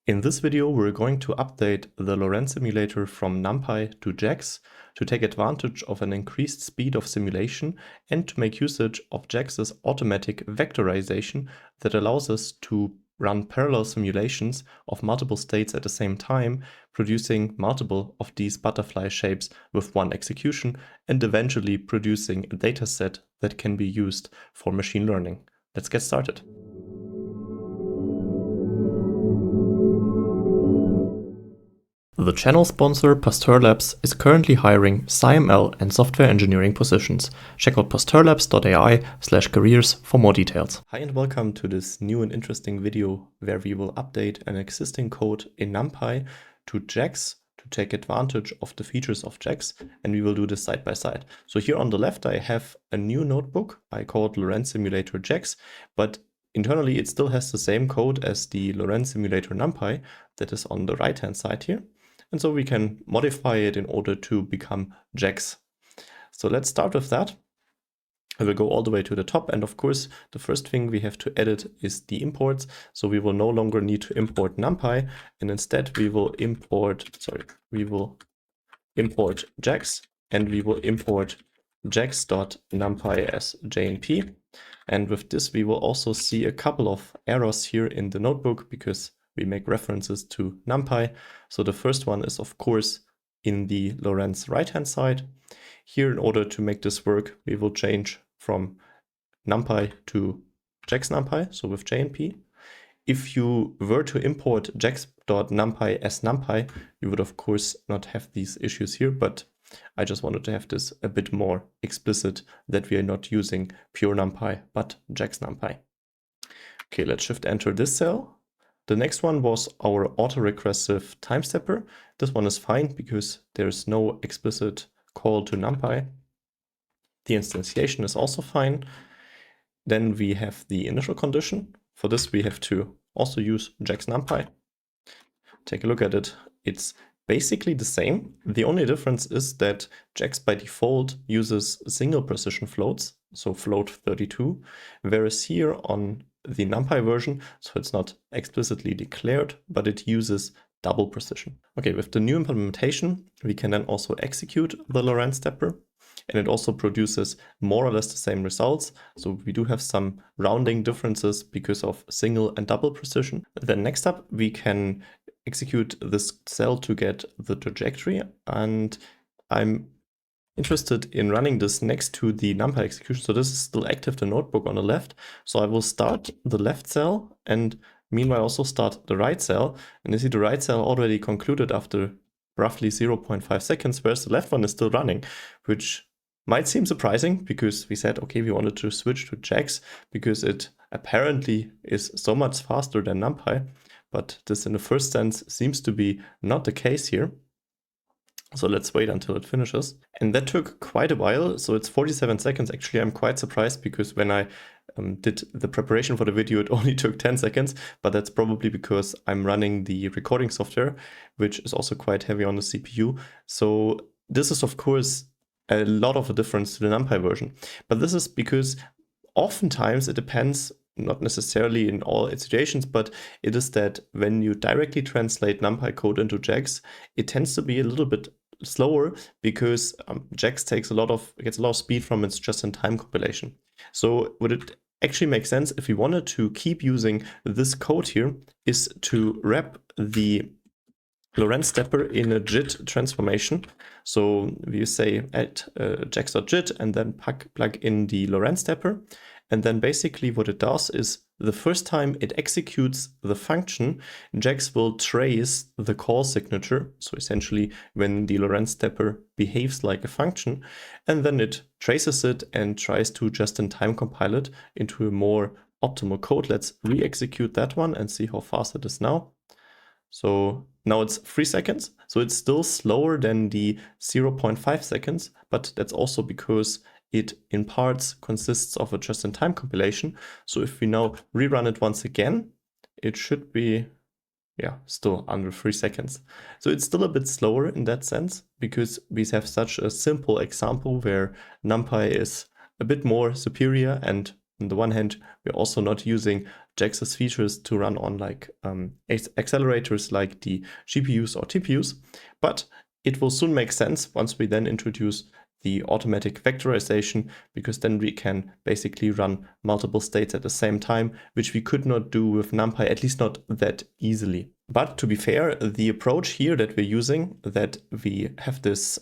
In this video, we're going to update the Lorenz simulator from NumPy to jax to take advantage of an increased speed of simulation and to make usage of jax's automatic vectorization that allows us to run parallel simulations of multiple states at the same time, producing multiple of these butterfly shapes with one execution and eventually producing a dataset that can be used for machine learning. Let's get started. The channel sponsor Pasteur Labs is currently hiring SciML and software engineering positions. Check out pasteurlabs.ai/careers for more details. Hi and welcome to this new and interesting video where we will update an existing code in NumPy to jax to take advantage of the features of jax, and we will do this side by side. So here on the left I have a new notebook I called Lorenz Simulator jax, but internally it still has the same code as the Lorenz Simulator NumPy that is on the right hand side here. And so we can modify it in order to become jax. So let's start with that. I will go all the way to the top, and of course the first thing we have to edit is the imports. So we will no longer need to import NumPy, and instead we will import jax, and we will import jax.numpy as JNP. And with this we will also see a couple of errors here in the notebook because we make references to NumPy. So the first one is of course in the Lorenz right hand side. Here, in order to make this work, we will change from NumPy to jax.numpy, so with JNP. If you were to import jax.numpy as NumPy, you would of course not have these issues here, but I just wanted to have this a bit more explicit that we are not using pure NumPy, but jax.numpy. Okay, let's shift enter this cell. The next one was our autoregressive time stepper. This one is fine because there's no explicit call to NumPy. The instantiation is also fine. Then we have the initial condition. For this we have to also use jax.numpy. Take a look at it. It's basically the same. The only difference is that jax by default uses single precision floats, so float 32, whereas here on the NumPy version, so it's not explicitly declared, but it uses double precision. Okay, with the new implementation, we can then also execute the Lorenz stepper, and it also produces more or less the same results. So we do have some rounding differences because of single and double precision. Then next up, we can execute this cell to get the trajectory, and I'm interested in running this next to the NumPy execution. So this is still active, the notebook on the left. So I will start the left cell and meanwhile also start the right cell. And you see the right cell already concluded after roughly 0.5 seconds, whereas the left one is still running, which might seem surprising because we said, okay, we wanted to switch to jax because it apparently is so much faster than NumPy. But this in the first sense seems to be not the case here. So let's wait until it finishes. And that took quite a while. So it's 47 seconds. Actually, I'm quite surprised because when I did the preparation for the video, it only took 10 seconds. But that's probably because I'm running the recording software, which is also quite heavy on the CPU. So this is, of course, a lot of a difference to the NumPy version. But this is because oftentimes it depends, not necessarily in all situations, but it is that when you directly translate NumPy code into jax, it tends to be a little bit slower because jax gets a lot of speed from its just-in-time compilation. So would it actually make sense if we wanted to keep using this code here is to wrap the Lorenz stepper in a JIT transformation. So we say add jax.jit and then plug in the Lorenz stepper. And then basically what it does is the first time it executes the function, jax will trace the call signature. So essentially when the Lorenz stepper behaves like a function, and then it traces it and tries to just-in-time compile it into a more optimal code. Let's re-execute that one and see how fast it is now. So now it's 3 seconds. So it's still slower than the 0.5 seconds, but that's also because it in parts consists of a just-in-time compilation. So if we now rerun it once again, it should be, still under 3 seconds. So it's still a bit slower in that sense because we have such a simple example where NumPy is a bit more superior, and on the one hand, we're also not using JAX's features to run on like accelerators like the GPUs or TPUs, but it will soon make sense once we then introduce the automatic vectorization, because then we can basically run multiple states at the same time, which we could not do with NumPy, at least not that easily. But to be fair, the approach here that we're using, that we have this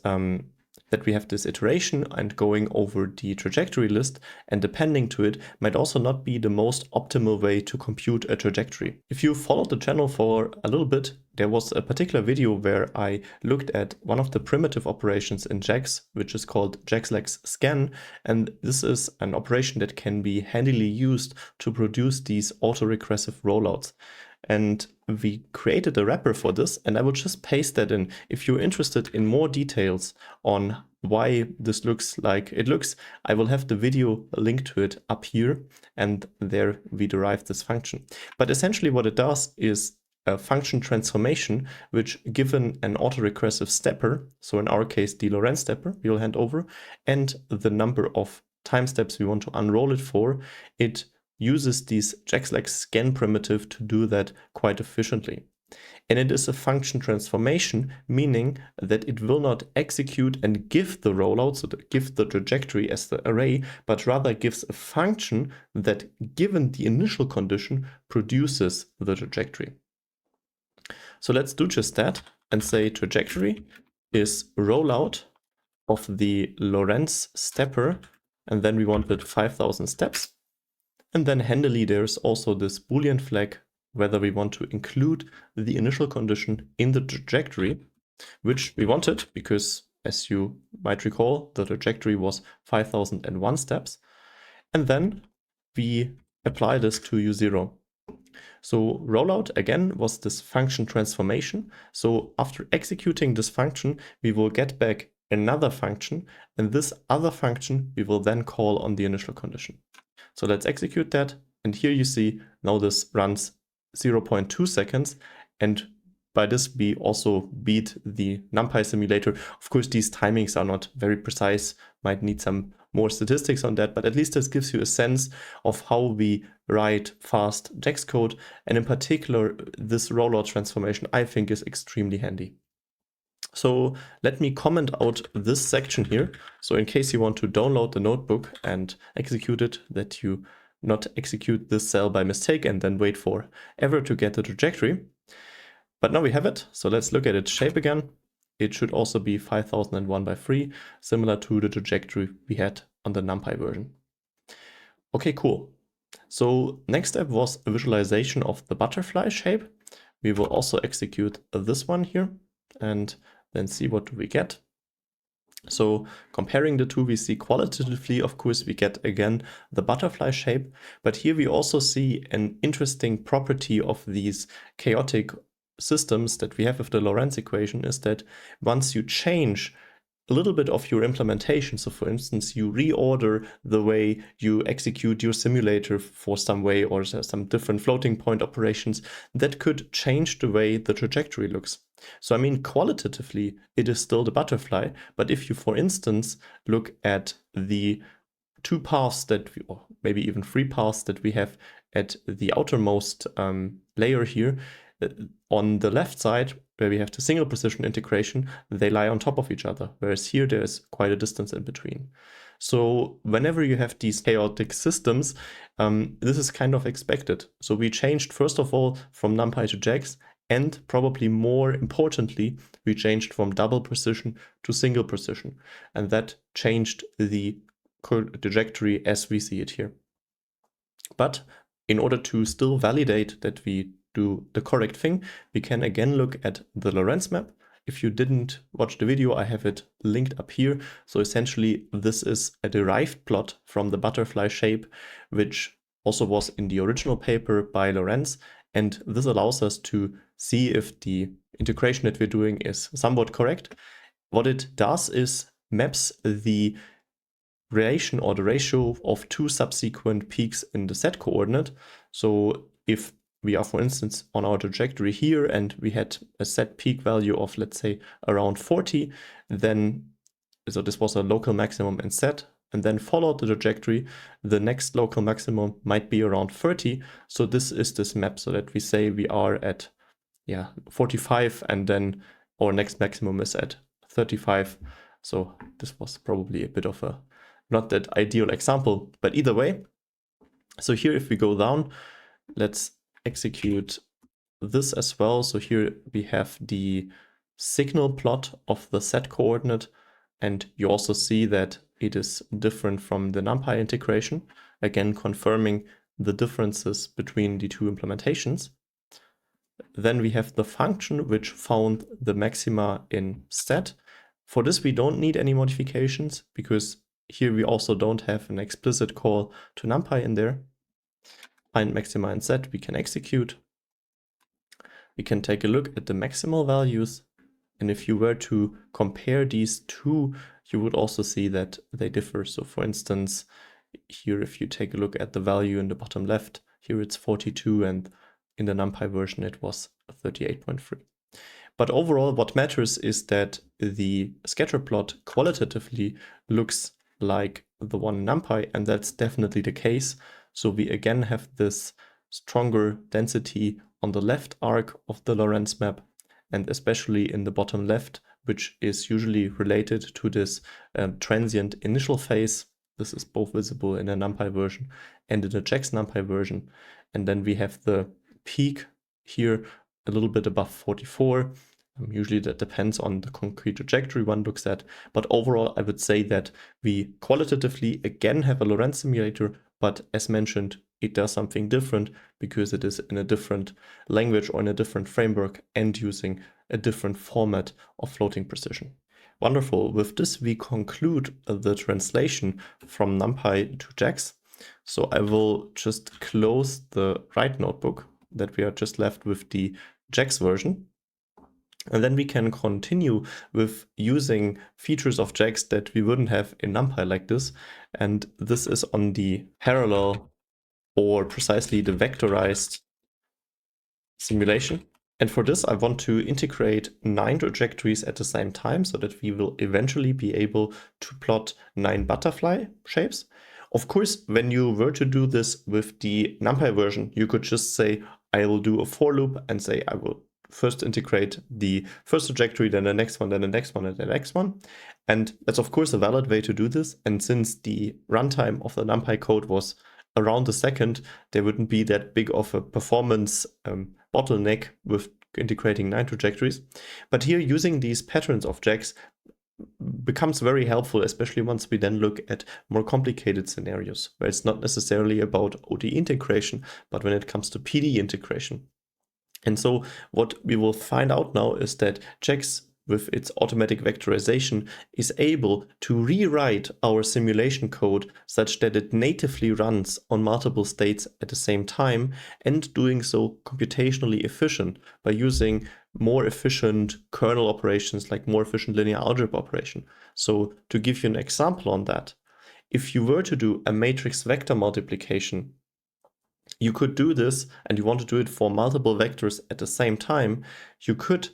iteration and going over the trajectory list and appending to it, might also not be the most optimal way to compute a trajectory. If you followed the channel for a little bit, there was a particular video where I looked at one of the primitive operations in JAX, which is called jax.scan, and this is an operation that can be handily used to produce these autoregressive rollouts. And we created a wrapper for this, and I will just paste that in. If you're interested in more details on why this looks like it looks, I will have the video link to it up here, and there we derive this function. But essentially what it does is a function transformation, which given an autoregressive stepper, so in our case the Lorenz stepper we will hand over, and the number of time steps we want to unroll it for, it uses this jax.scan primitive to do that quite efficiently. And it is a function transformation, meaning that it will not execute and give the rollout, so give the trajectory as the array, but rather gives a function that, given the initial condition, produces the trajectory. So let's do just that and say trajectory is rollout of the Lorenz stepper, and then we wanted 5,000 steps. And then handily there's also this Boolean flag, whether we want to include the initial condition in the trajectory, which we wanted because, as you might recall, the trajectory was 5,001 steps. And then we apply this to U0. So rollout again was this function transformation. So after executing this function, we will get back another function, and this other function we will then call on the initial condition. So let's execute that, and here you see now this runs 0.2 seconds, and by this we also beat the NumPy simulator. Of course, these timings are not very precise, might need some more statistics on that, but at least this gives you a sense of how we write fast JAX code, and in particular this rollout transformation I think is extremely handy. So let me comment out this section here. So in case you want to download the notebook and execute it, that you not execute this cell by mistake and then wait for ever to get the trajectory. But now we have it. So let's look at its shape again. It should also be 5001 by 3, similar to the trajectory we had on the NumPy version. Okay, cool. So next step was a visualization of the butterfly shape. We will also execute this one here and then see what do we get. So comparing the two, we see qualitatively, of course, we get again the butterfly shape, but here we also see an interesting property of these chaotic systems that we have with the Lorenz equation, is that once you change a little bit of your implementation, so for instance, you reorder the way you execute your simulator for some way, or some different floating point operations, that could change the way the trajectory looks. So I mean, qualitatively, it is still the butterfly, but if you, for instance, look at the two paths that we, or maybe even three paths that we have at the outermost layer here, on the left side, where we have the single precision integration, they lie on top of each other, whereas here there's quite a distance in between. So whenever you have these chaotic systems, this is kind of expected. So we changed, first of all, from NumPy to JAX, and probably more importantly, we changed from double precision to single precision, and that changed the trajectory as we see it here. But in order to still validate that we do the correct thing, we can again look at the Lorenz map. If you didn't watch the video, I have it linked up here. So essentially, this is a derived plot from the butterfly shape, which also was in the original paper by Lorenz. And this allows us to see if the integration that we're doing is somewhat correct. What it does is maps the relation or the ratio of two subsequent peaks in the Z coordinate. So if we are, for instance, on our trajectory here and we had a set peak value of, let's say, around 40, then, so this was a local maximum in Z, and then follow the trajectory, the next local maximum might be around 30. So this is this map, so that we say we are at 45, and then our next maximum is at 35. So this was probably a bit of a not that ideal example, but either way. So here, if we go down, let's execute this as well. So here we have the signal plot of the set coordinate, and you also see that it is different from the NumPy integration, again confirming the differences between the two implementations. Then we have the function which found the maxima in set. For this we don't need any modifications, because here we also don't have an explicit call to NumPy in there. Find maxima in set, we can execute. We can take a look at the maximal values, and if you were to compare these two, you would also see that they differ. So for instance, here if you take a look at the value in the bottom left, here it's 42, and in the NumPy version it was 38.3. But overall, what matters is that the scatter plot qualitatively looks like the one in NumPy, and that's definitely the case. So we again have this stronger density on the left arc of the Lorenz map, and especially in the bottom left, which is usually related to this transient initial phase. This is both visible in a NumPy version and in the jax NumPy version. And then we have the peak here a little bit above 44. Usually that depends on the concrete trajectory one looks at, but overall I would say that we qualitatively again have a Lorenz simulator, but as mentioned, it does something different because it is in a different language or in a different framework and using a different format of floating precision. Wonderful. With this, we conclude the translation from NumPy to jax. So I will just close the right notebook that we are just left with the jax version. And then we can continue with using features of jax that we wouldn't have in NumPy like this. And this is on the parallel, or precisely the vectorized simulation. And for this, I want to integrate 9 trajectories at the same time so that we will eventually be able to plot 9 butterfly shapes. Of course, when you were to do this with the NumPy version, you could just say, I will do a for loop and say, I will first integrate the first trajectory, then the next one, then the next one, and the next one. And that's of course a valid way to do this. And since the runtime of the NumPy code was around a second, there wouldn't be that big of a performance bottleneck with integrating 9 trajectories. But here, using these patterns of jax becomes very helpful, especially once we then look at more complicated scenarios, where it's not necessarily about OD integration, but when it comes to PD integration. And so what we will find out now is that jax, with its automatic vectorization, is able to rewrite our simulation code such that it natively runs on multiple states at the same time, and doing so computationally efficient by using more efficient kernel operations, like more efficient linear algebra operation. So to give you an example on that, if you were to do a matrix vector multiplication, you could do this, and you want to do it for multiple vectors at the same time, you could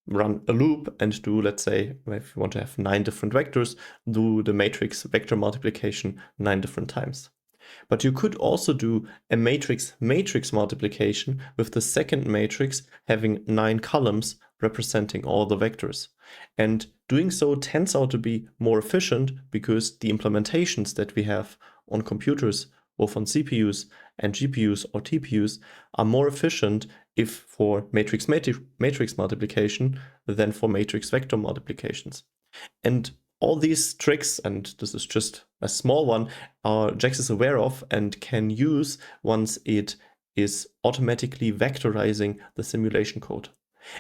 run a loop and do, let's say, if you want to have 9 different vectors, do the matrix vector multiplication 9 different times. But you could also do a matrix multiplication with the second matrix having 9 columns representing all the vectors. And doing so tends out to be more efficient because the implementations that we have on computers, both on CPUs and GPUs or TPUs, are more efficient if for matrix multiplication than for matrix vector multiplications. And all these tricks, and this is just a small one, jax is aware of and can use once it is automatically vectorizing the simulation code.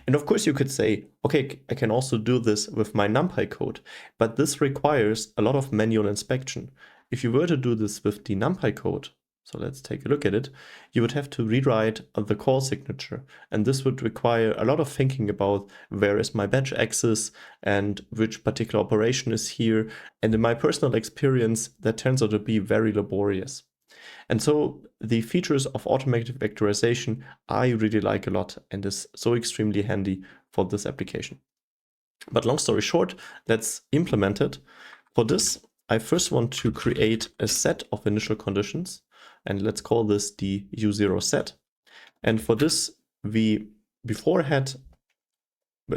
And of course you could say, okay, I can also do this with my NumPy code, but this requires a lot of manual inspection. If you were to do this with the NumPy code, so let's take a look at it, you would have to rewrite the call signature. And this would require a lot of thinking about where is my batch access and which particular operation is here. And in my personal experience, that turns out to be very laborious. And so the features of automated vectorization I really like a lot and is so extremely handy for this application. But long story short, let's implement it. For this, I first want to create a set of initial conditions, and let's call this the U0 set. And for this, before we had a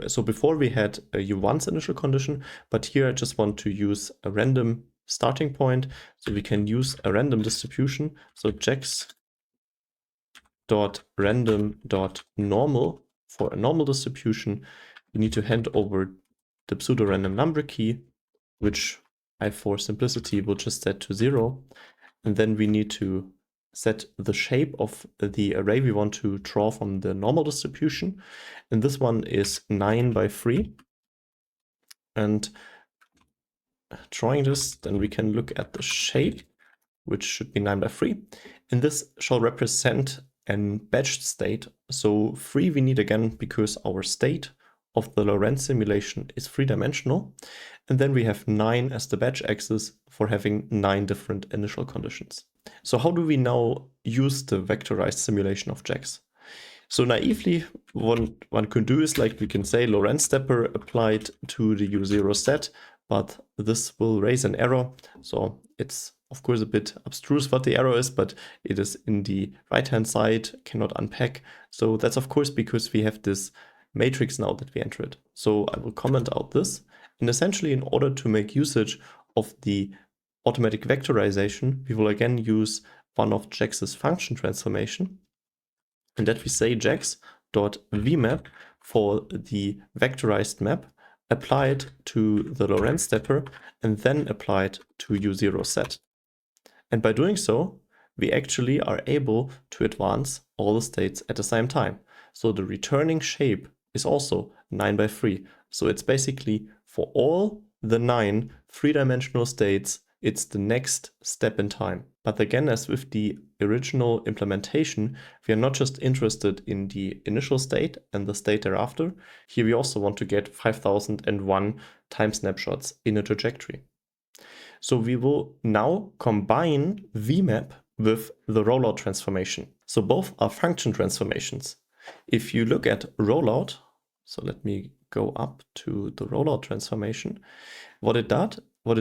U1's initial condition, but here I just want to use a random starting point, so we can use a random distribution. So jax.random.normal for a normal distribution. We need to hand over the pseudo-random number key, which I, for simplicity, will just set to 0. And then we need to set the shape of the array we want to draw from the normal distribution. And this one is 9 by 3. And drawing this, then we can look at the shape, which should be 9 by 3. And this shall represent an batched state. So 3 we need again because our state of the Lorenz simulation is 3-dimensional. And then we have 9 as the batch axis for having 9 different initial conditions. So how do we now use the vectorized simulation of JAX? So naively, one could do is like we can say Lorenz stepper applied to the U0 set, but this will raise an error. So it's of course a bit abstruse what the error is, but it is in the right-hand side, cannot unpack. So that's of course because we have this matrix now that we entered. So I will comment out this. And essentially, in order to make usage of the automatic vectorization, we will again use one of JAX's function transformation, and that we say jax.vmap for the vectorized map applied to the Lorenz stepper and then applied to U0 set. And by doing so, we actually are able to advance all the states at the same time. So the returning shape is also 9 by 3. So it's basically for all the 9 3-dimensional states, it's the next step in time. But again, as with the original implementation, we are not just interested in the initial state and the state thereafter. Here we also want to get 5001 time snapshots in a trajectory. So we will now combine vmap with the rollout transformation. So both are function transformations. If you look at rollout, so let me go up to the rollout transformation, what it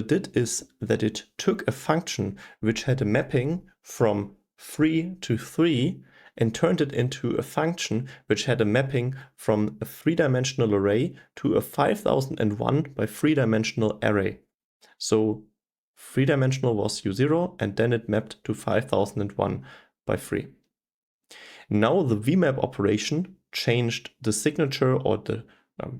did is that it took a function which had a mapping from 3 to 3 and turned it into a function which had a mapping from a 3-dimensional array to a 5001 by 3-dimensional array. So 3-dimensional was U0 and then it mapped to 5001 by 3. Now the vmap operation changed the signature or the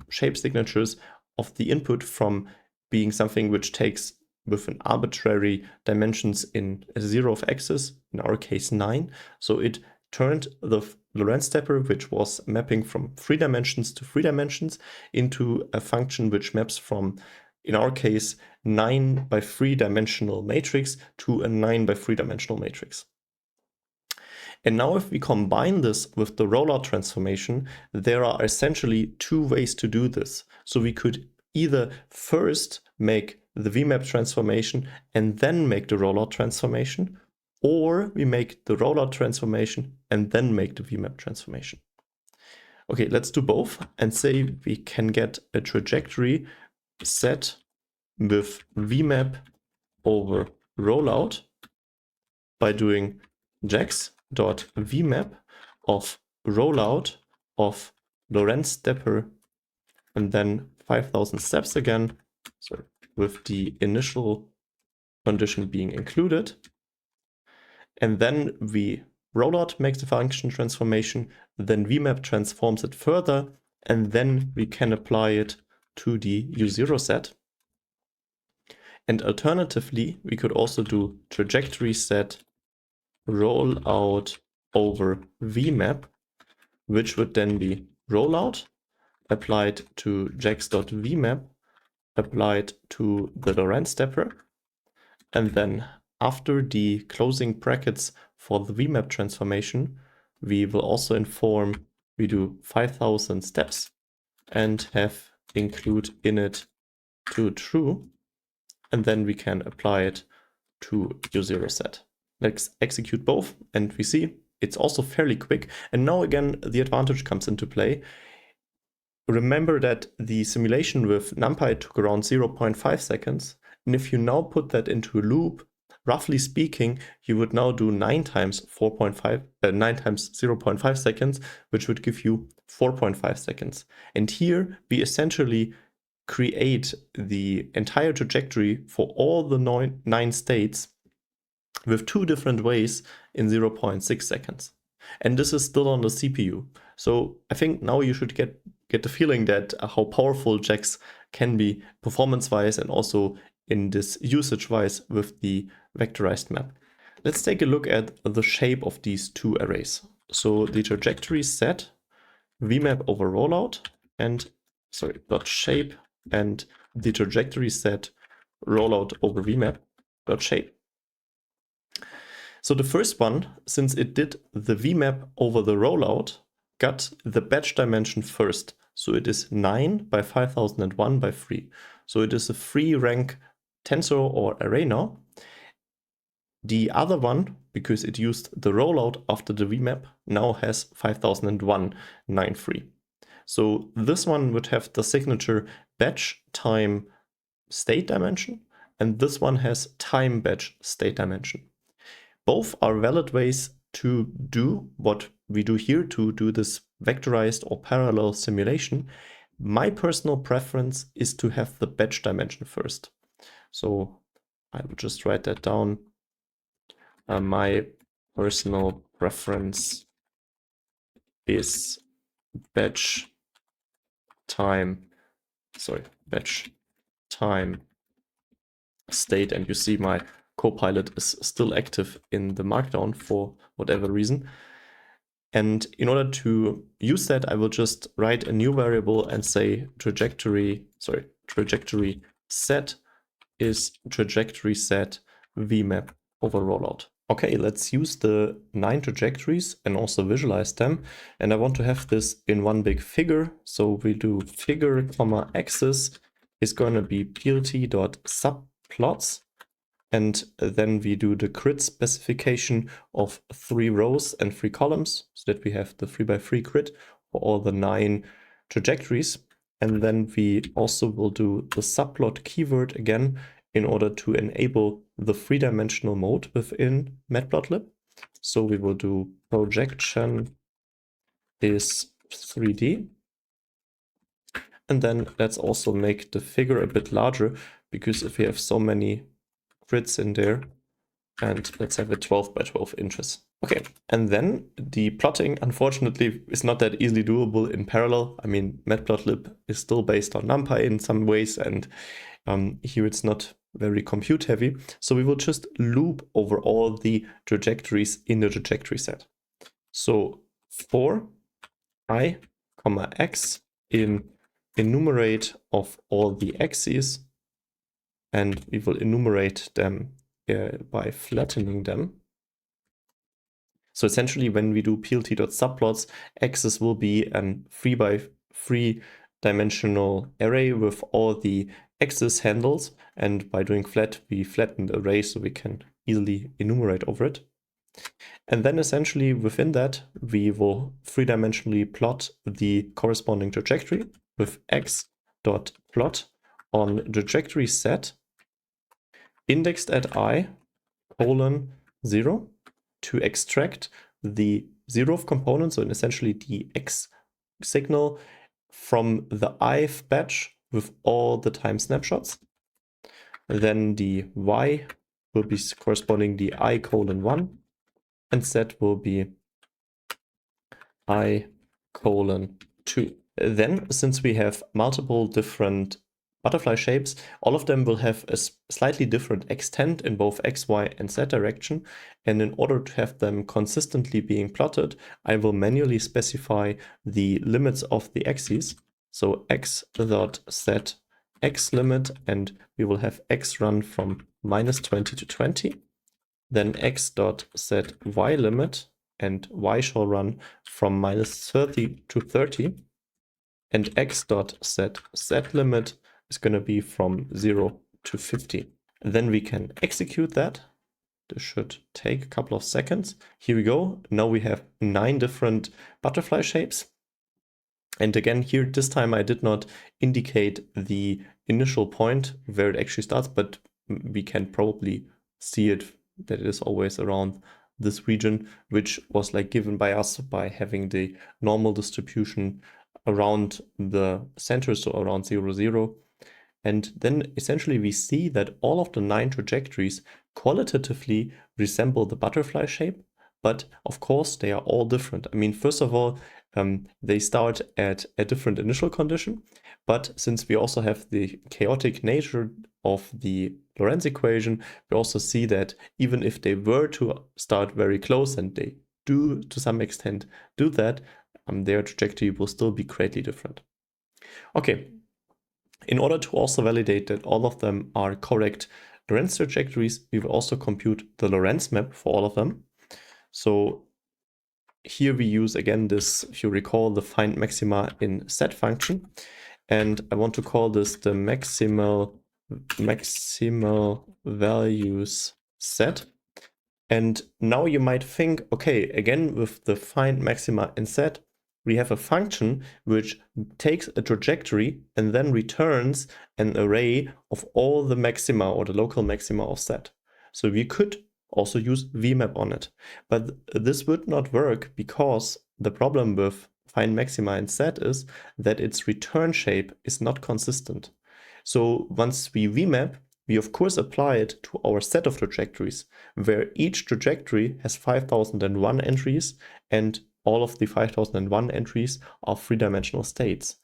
shape signatures of the input from being something which takes with an arbitrary dimensions in a 0th axis, in our case 9. So it turned the Lorenz stepper, which was mapping from 3 dimensions to 3 dimensions, into a function which maps from, in our case, 9 by 3-dimensional matrix to a 9 by 3-dimensional matrix. And now if we combine this with the rollout transformation, there are essentially 2 ways to do this. So we could either first make the vmap transformation and then make the rollout transformation, or we make the rollout transformation and then make the vmap transformation. Okay, let's do both and say we can get a trajectory set with vmap over rollout by doing jax.vmap of rollout of Lorenz stepper and then 5000 steps again, so with the initial condition being included. And then rollout makes the function transformation, then vmap transforms it further, and then we can apply it to the U0 set. And alternatively, we could also do trajectory set rollout over vmap, which would then be rollout applied to jax.vmap applied to the Lorenz stepper, and then after the closing brackets for the vmap transformation, we will also inform we do 5000 steps and have include init to true, and then we can apply it to U0 set. Let's execute both, and we see it's also fairly quick. And now again, the advantage comes into play. Remember that the simulation with NumPy took around 0.5 seconds, And if you now put that into a loop, roughly speaking, you would now do 9 times 0.5 seconds, which would give you 4.5 seconds. And here we essentially create the entire trajectory for all the 9 states with 2 different ways in 0.6 seconds. And this is still on the CPU. So I think now you should get the feeling that how powerful JAX can be performance-wise and also in this usage-wise with the vectorized map. Let's take a look at the shape of these 2 arrays. So the trajectory set vmap over rollout and dot shape, and the trajectory set rollout over vmap dot shape. So the first one, since it did the vmap over the rollout, got the batch dimension first. So it is 9 by 5001 by 3. So it is a free rank tensor or array now. The other one, because it used the rollout after the vmap, now has 5001 9.3. So this one would have the signature batch time state dimension, and this one has time batch state dimension. Both are valid ways to do what we do here, to do this vectorized or parallel simulation. My personal preference is to have the batch dimension first. So I will just write that down. My personal preference is batch time state, and you see my Copilot is still active in the markdown for whatever reason. And in order to use that, I will just write a new variable and say trajectory set is trajectory set vmap over rollout. Okay, let's use the 9 trajectories and also visualize them. And I want to have this in one big figure. So we do figure, axis is going to be plt.subplots. And then we do the grid specification of 3 rows and 3 columns, so that we have the 3x3 grid for all the 9 trajectories. And then we also will do the subplot keyword again in order to enable the 3-dimensional mode within matplotlib. So we will do projection is 3D. And then let's also make the figure a bit larger, because if we have so many grids in there, and let's have it 12 by 12 inches. Okay, and then the plotting, unfortunately, is not that easily doable in parallel. I mean, matplotlib is still based on NumPy in some ways, and here it's not very compute heavy. So we will just loop over all the trajectories in the trajectory set. So for I, x in enumerate of all the axes, and we will enumerate them by flattening them. So essentially, when we do plt.subplots, axis will be a 3x3 dimensional array with all the axis handles, and by doing flat, we flatten the array so we can easily enumerate over it. And then essentially within that, we will 3-dimensionally plot the corresponding trajectory with x.plot on trajectory set indexed at I, 0, to extract the 0th component, so essentially the X signal from the ith batch with all the time snapshots. Then the Y will be corresponding the I, 1, and Z will be I, 2. Then, since we have multiple different butterfly shapes, all of them will have a slightly different extent in both X, Y, and Z direction. And in order to have them consistently being plotted, I will manually specify the limits of the axes. So x.set x limit, and we will have x run from -20 to 20. Then x.set y limit, and y shall run from -30 to 30. And x.set z limit is going to be from 0 to 50. And then we can execute that. This should take a couple of seconds. Here we go. Now we have 9 different butterfly shapes. And again, here this time I did not indicate the initial point where it actually starts, but we can probably see it, that it is always around this region, which was like given by us by having the normal distribution around the center, so around 0, 0. And then essentially we see that all of the 9 trajectories qualitatively resemble the butterfly shape, but of course they are all different. I mean, first of all, they start at a different initial condition, but since we also have the chaotic nature of the Lorenz equation, we also see that even if they were to start very close, and they do to some extent do that, their trajectory will still be greatly different. Okay, in order to also validate that all of them are correct Lorenz trajectories, we will also compute the Lorenz map for all of them. So here we use again this, if you recall, the find maxima in set function. And I want to call this the maximal values set. And now you might think, okay, again, with the find maxima in set, we have a function which takes a trajectory and then returns an array of all the maxima or the local maxima of set. So we could also use vmap on it. But this would not work because the problem with find maxima in set is that its return shape is not consistent. So once we vmap, we of course apply it to our set of trajectories, where each trajectory has 5001 entries, and all of the 5001 entries are 3-dimensional states.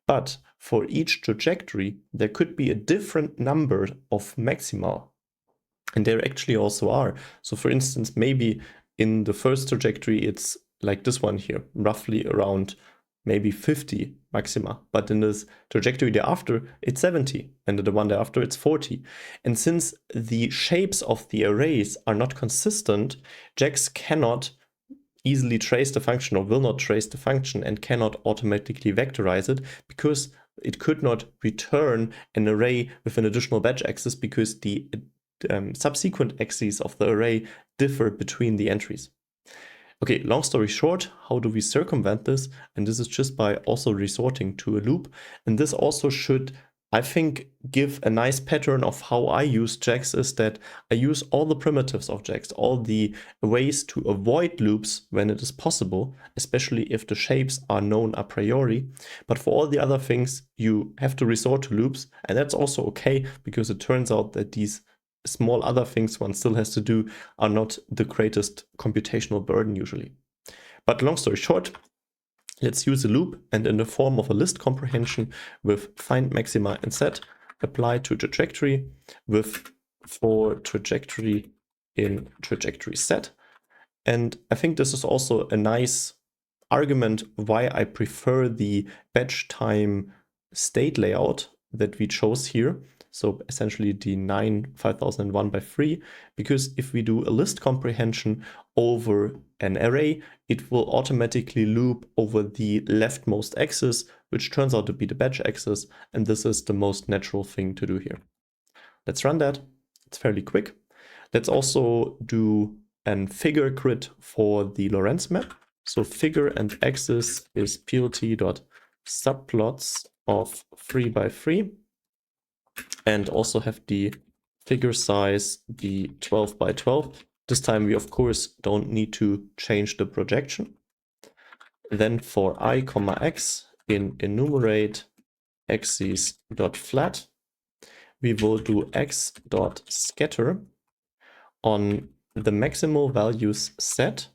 But for each trajectory, there could be a different number of maxima. And there actually also are. So for instance, maybe in the first trajectory, it's like this one here, roughly around maybe 50 maxima, but in this trajectory thereafter, it's 70, and the one thereafter, it's 40. And since the shapes of the arrays are not consistent, JAX cannot easily trace the function, or will not trace the function, and cannot automatically vectorize it, because it could not return an array with an additional batch axis, because the subsequent axes of the array differ between the entries. Okay, long story short, how do we circumvent this? And this is just by also resorting to a loop. And this also should, I think, give a nice pattern of how I use JAX, is that I use all the primitives of JAX, all the ways to avoid loops when it is possible, especially if the shapes are known a priori. But for all the other things, you have to resort to loops. And that's also okay, because it turns out that these small other things one still has to do are not the greatest computational burden usually. But long story short, let's use a loop, and in the form of a list comprehension with find maxima and set, apply to trajectory with for trajectory in trajectory set. And I think this is also a nice argument why I prefer the batch time state layout that we chose here. So essentially the 5001 by 3, because if we do a list comprehension over an array, it will automatically loop over the leftmost axis, which turns out to be the batch axis, and this is the most natural thing to do here. Let's run that. It's fairly quick. Let's also do an figure grid for the Lorenz map. So figure and axis is plt.subplots of 3 by 3. And also have the figure size be 12 by 12. This time we of course don't need to change the projection. Then for I, x in enumerate axes.flat, we will do x.scatter on the maximal values set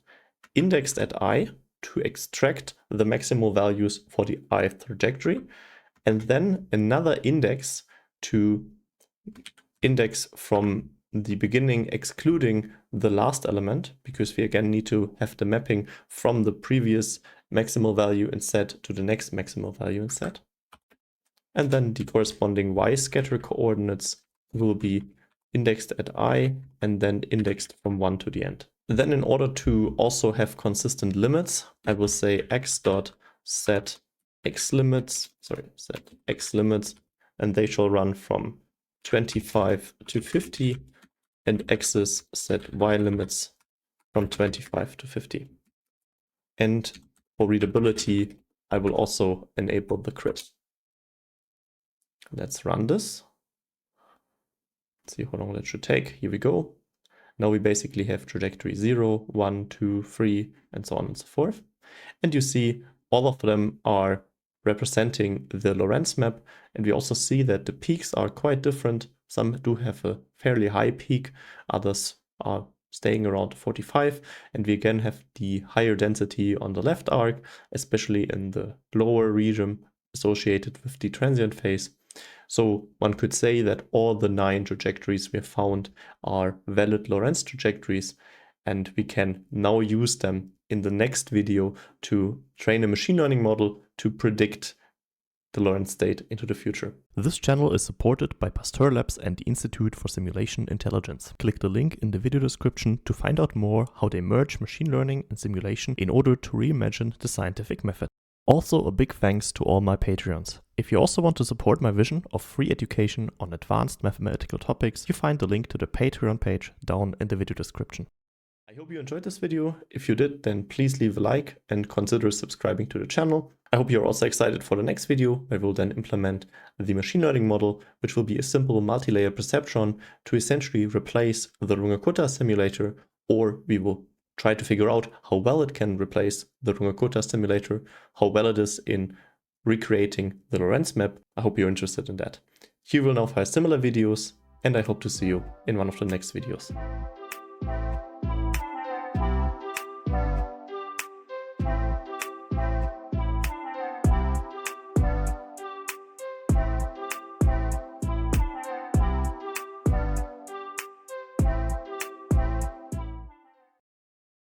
indexed at I to extract the maximal values for the ith trajectory, and then another index to index from the beginning excluding the last element, because we again need to have the mapping from the previous maximal value in set to the next maximal value in set. And then the corresponding y scatter coordinates will be indexed at I and then indexed from 1 to the end. Then in order to also have consistent limits, I will say x.set x limits, set x limits, and they shall run from 25 to 50, and axis set y limits from 25 to 50. And for readability, I will also enable the grid. Let's run this. Let's see how long that should take. Here we go. Now we basically have trajectory 0, 1, 2, 3, and so on and so forth. And you see all of them are representing the Lorenz map. And we also see that the peaks are quite different. Some do have a fairly high peak, others are staying around 45. And we again have the higher density on the left arc, especially in the lower region associated with the transient phase. So one could say that all the 9 trajectories we have found are valid Lorenz trajectories, and we can now use them in the next video to train a machine learning model to predict the Lorenz state into the future. This channel is supported by Pasteur Labs and the Institute for Simulation Intelligence. Click the link in the video description to find out more how they merge machine learning and simulation in order to reimagine the scientific method. Also, a big thanks to all my Patreons. If you also want to support my vision of free education on advanced mathematical topics, you find the link to the Patreon page down in the video description. I hope you enjoyed this video. If you did, then please leave a like and consider subscribing to the channel. I hope you're also excited for the next video, where we'll then implement the machine learning model, which will be a simple multi-layer perceptron to essentially replace the Runge-Kutta simulator, or we will try to figure out how well it can replace the Runge-Kutta simulator, how well it is in recreating the Lorenz map. I hope you're interested in that. You will now find similar videos, and I hope to see you in one of the next videos.